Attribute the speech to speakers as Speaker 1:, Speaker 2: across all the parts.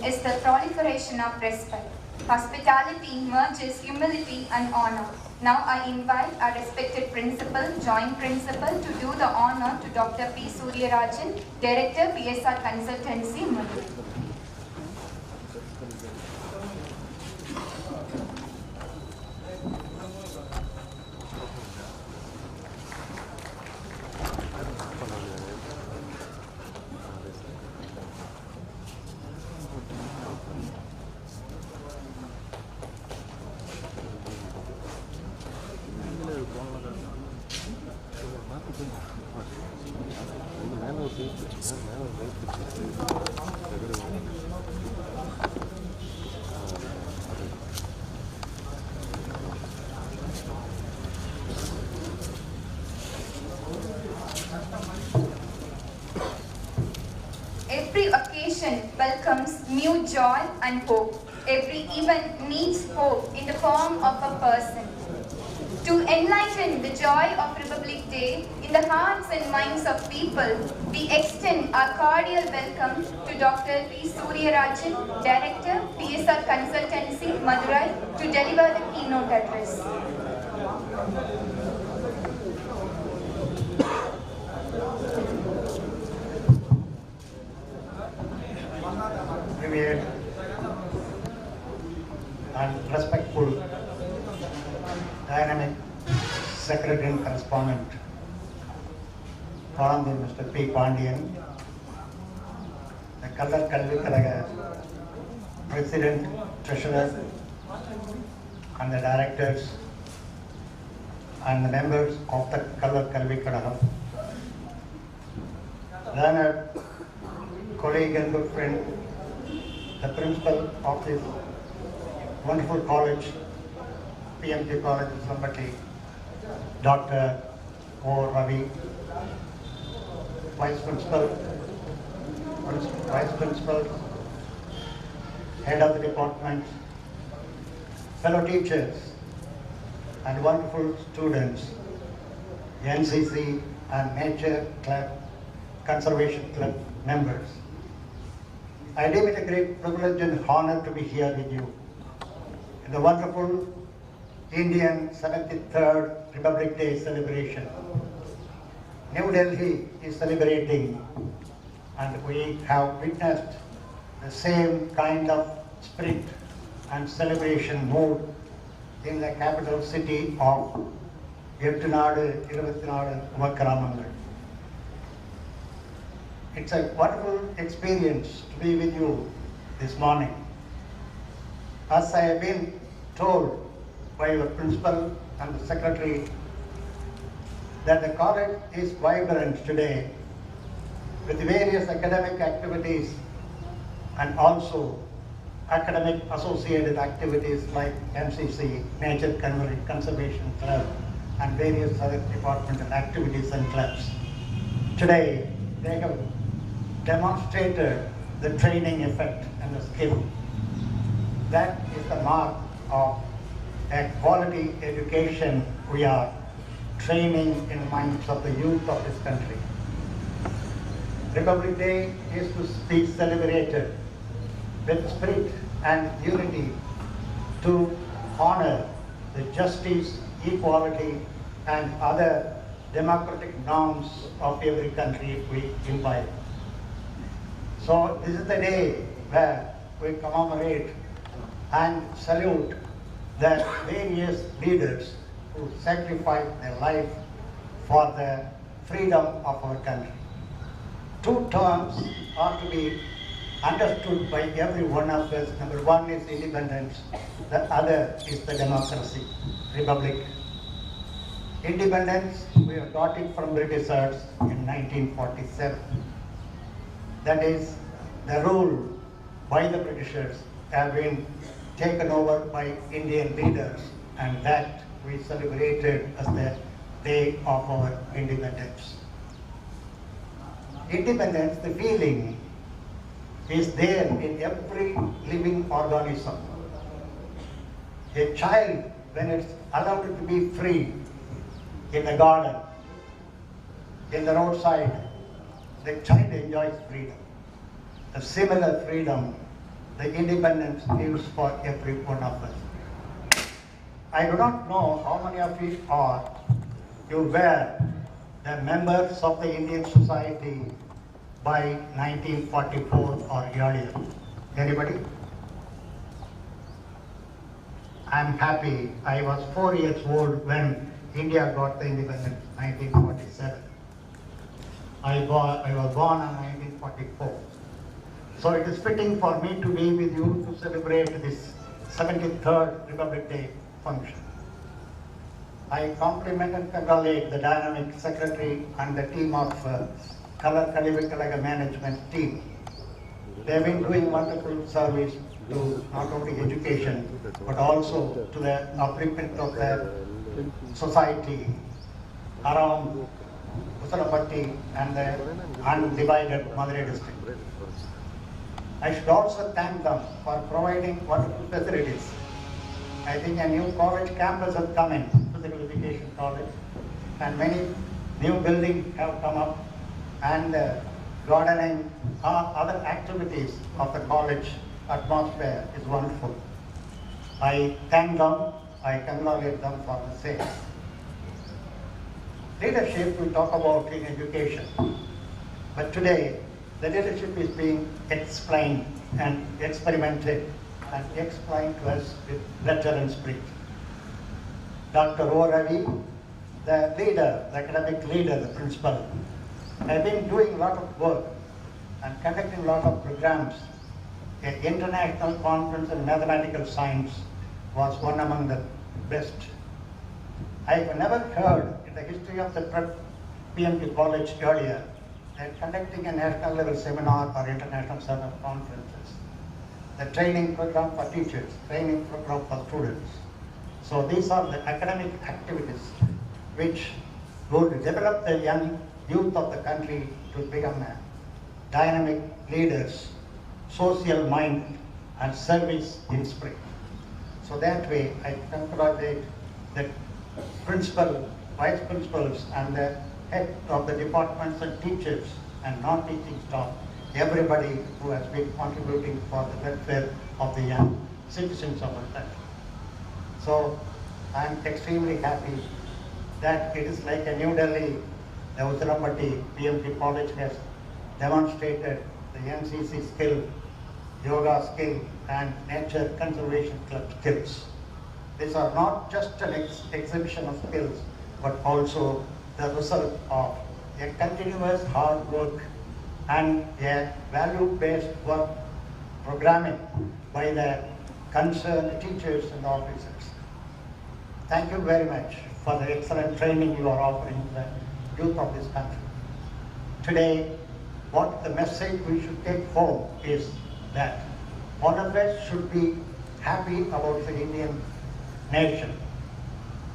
Speaker 1: is the proliferation of respect. Hospitality merges humility and honor. Now I invite our respected principal, joint principal, to do the honor to Dr. P. Suryarajan, Director, PSR Consultancy, Madurai. Every occasion welcomes new joy and hope. Every event needs hope in the form of a person. To enlighten the joy of Republic Day in the hearts and minds of people, we extend our cordial welcome to Dr. P. Suryarajan, Director, PSR Consultancy, Madurai, to deliver the keynote address.
Speaker 2: Revered and respectful dynamic secretary and correspondent, Honorable Mr. P. Pandian, the Kallar Kalvi Kalaga President, Treasurer, and the directors and the members of the Kallar Kalvi Kalaga, learned colleague and good friend, the principal of this wonderful college, PMT College in Sambati, Dr. O. Ravi, Vice Principal, Head of the Department, fellow teachers, and wonderful students, NCC and Nature Club, Conservation Club members. I deem it a great privilege and honor to be here with you in the wonderful Indian 73rd Republic Day celebration. New Delhi is celebrating, and we have witnessed the same kind of spirit and celebration mood in the capital city of Ettunadu, Iruvathinadu, Umakaramangal. It's a wonderful experience to be with you this morning. As I have been told by your principal and the secretary that the college is vibrant today with various academic activities and also academic associated activities like MCC, Nature Conservation Club, and various other departmental activities and clubs. Today, they have demonstrated the training effect and the skill. That is the mark of a quality education we are training in the minds of the youth of this country. Republic Day is to be celebrated with spirit and unity to honor the justice, equality, and other democratic norms of every country we imbibe. So this is the day where we commemorate and salute the various leaders who sacrificed their life for the freedom of our country. Two terms are to be understood by every one of us. Number one is independence, the other is the democracy, republic. Independence, we have got it from Britishers in 1947. That is, the rule by the Britishers have been taken over by Indian leaders, and that we celebrated as the day of our independence. Independence, the feeling, is there in every living organism. A child, when it's allowed to be free in the garden, in the roadside, the child enjoys freedom. A similar freedom the independence gives for every one of us. I do not know how many of you were the members of the Indian society by 1944 or earlier. Anybody? I'm happy. I was 4 years old when India got the independence, 1947. I was born in 1944. So it is fitting for me to be with you to celebrate this 73rd Republic Day function. I compliment and congratulate the dynamic secretary and the team of Color Kalivakalaga management team. They have been doing wonderful service to not only education, but also to the upliftment of the society around Usalapatti and the undivided Madurai district. I should also thank them for providing wonderful facilities. I think a new college campus has come in, Physical Education College, and many new buildings have come up, and gardening, other activities of the college atmosphere is wonderful. I thank them, I congratulate them for the same. Leadership we talk about in education, but today the leadership is being explained and experimented and explained to us with letter and spirit. Dr. O. Ravi, the leader, the academic leader, the principal, have been doing a lot of work and conducting a lot of programs. An international conference in mathematical science was one among the best. I have never heard in the history of the PMT college earlier that conducting a national level seminar or international seminar conferences, the training program for teachers, training program for students. So these are the academic activities which would develop the young youth of the country to become dynamic leaders, social mind and service in spirit. So that way I congratulate the principal, vice principals and the head of the departments and teachers and non-teaching staff, everybody who has been contributing for the welfare of the young citizens of our country. So I am extremely happy that it is like a New Delhi, the Uttarampatti PMT college has demonstrated the NCC skill, yoga skill and nature conservation club skills. These are not just an exhibition of skills, but also the result of a continuous hard work and a value-based work programming by the concerned teachers and officers. Thank you very much for the excellent training you are offering to the youth of this country. Today, what the message we should take home is that all of us should be happy about the Indian nation.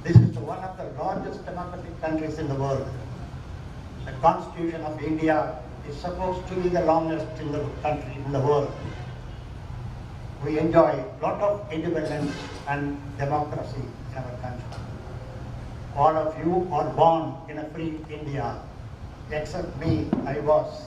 Speaker 2: This is one of the largest democratic countries in the world. The Constitution of India is supposed to be the longest in the country, in the world. We enjoy a lot of independence and democracy in our country. All of you are born in a free India, except me. I was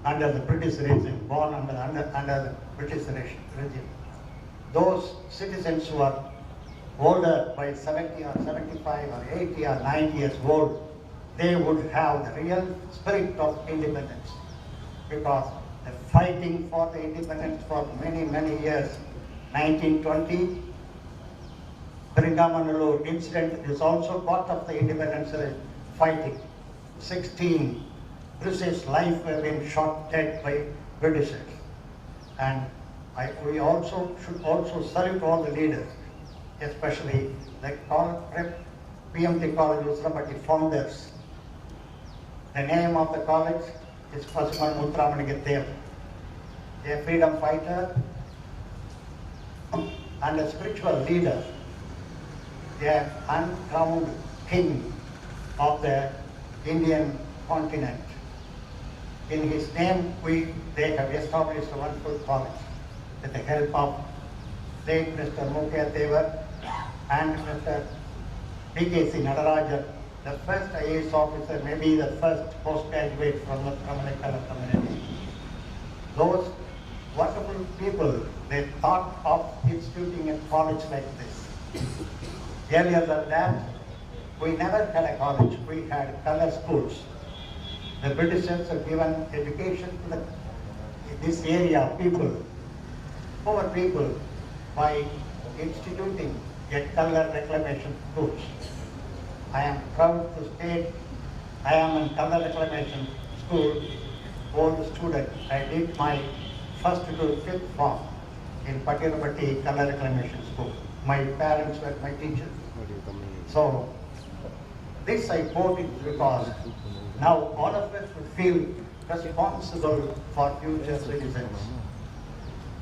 Speaker 2: under the British regime, born under the British regime. Those citizens who are older by 70 or 75 or 80 or 90 years old, they would have the real spirit of independence, because the fighting for the independence for many, many years, 1920, Brindamanallur incident is also part of the independence fighting. 16 British life have been shot dead by Britishers. And we also should also salute all the leaders, especially the PMT College Usalapatti founders. The name of the college is Pasiman Muthuramanige, a freedom fighter and a spiritual leader, the uncrowned king of the Indian continent. In his name, they have established a wonderful college with the help of late Mr. Mukya Devar and Mr. P.K.C. Nadarajan, the first IAS officer, maybe the first postgraduate from the Tamil community. Those wonderful people they thought of instituting a college like this. Earlier than that, we never had a college, we had color schools. The Britishers have given education to this area of people, poor people, by instituting a color reclamation schools. I am proud to state I am in color reclamation school, old student. I did my first to fifth form in Patirapati color reclamation school. My parents were my teachers. So this I quote it because now all of us will feel responsible for future citizens.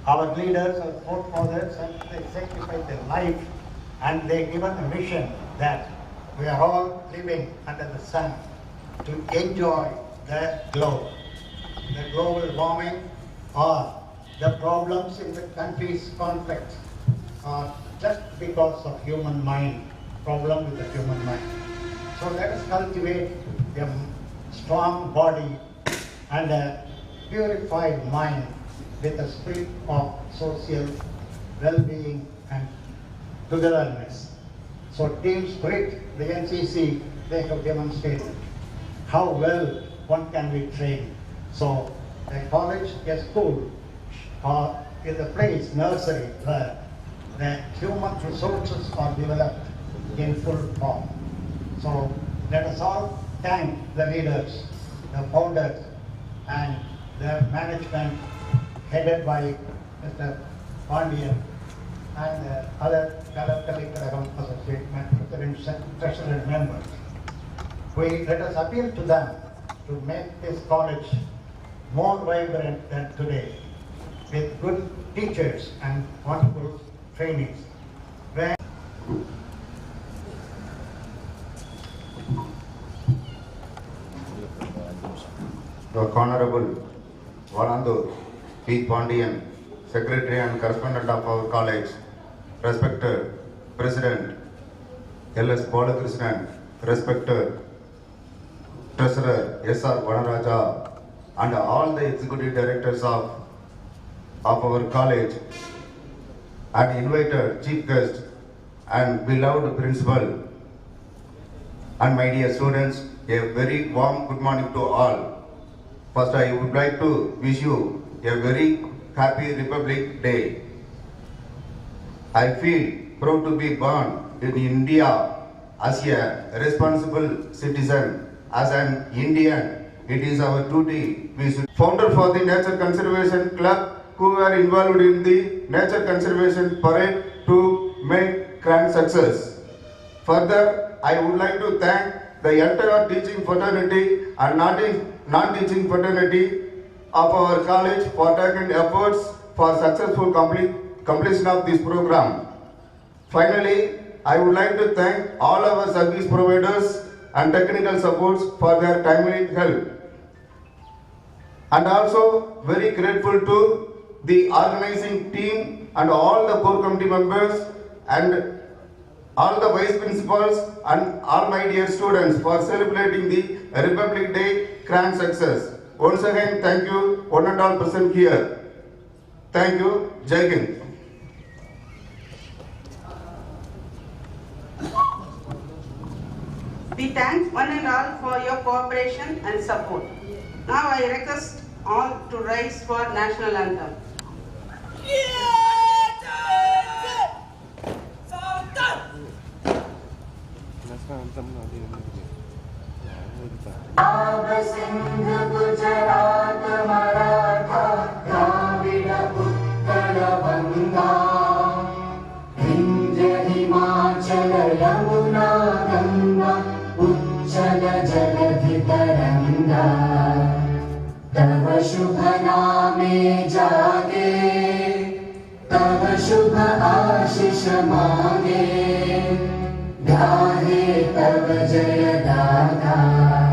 Speaker 2: Our leaders, our forefathers, and they sacrificed their life and they given a mission that we are all living under the sun to enjoy the globe. The global warming or the problems in the country's conflict are just because of human mind, problem with the human mind. So let us cultivate a strong body and a purified mind with a spirit of social well-being and togetherness. So team spirit, the NCC, they have demonstrated how well one can be trained. So a college, a school, or is a place, nursery, where the human resources are developed in full form. So let us all thank the leaders, the founders, and their management headed by Mr. Pandian and other Kalakkalikkaragam Associate Presidents and Treasurer members. Let us appeal to them to make this college more vibrant than today with good teachers and wonderful trainings.
Speaker 3: The Honorable Valandur P. Pandian, Secretary and Correspondent of our college, respected President L.S. Balakrishnan, respected Treasurer S.R. Vanaraja, and all the executive directors of our college, and invited chief guest and beloved principal, and my dear students, a very warm good morning to all. First, I would like to wish you a very happy Republic Day. I feel proud to be born in India as a responsible citizen. As an Indian, it is our duty. We should founder for the Nature Conservation Club who were involved in the Nature Conservation Parade to make grand success. Further, I would like to thank the entire teaching fraternity and non-teaching fraternity of our college for taking efforts for successful completion of this program. Finally, I would like to thank all our service providers and technical supports for their timely help. And also very grateful to the organizing team and all the core committee members and all the vice principals and all my dear students for celebrating the Republic Day grand success. Once again, thank you, one and all present here. Thank you. Jai Hind.
Speaker 4: We thank one and all for your cooperation and support. Now I request all to rise for national anthem.
Speaker 5: Sindh Gujarat Maratha Dravid Utkal बंगा विंध्य हिमाचल यमुना गंगा उच्चल जलधि तरंगा तव शुभ नामे जागे तव शुभ आशीष मांगे गाहे तव जय गाथा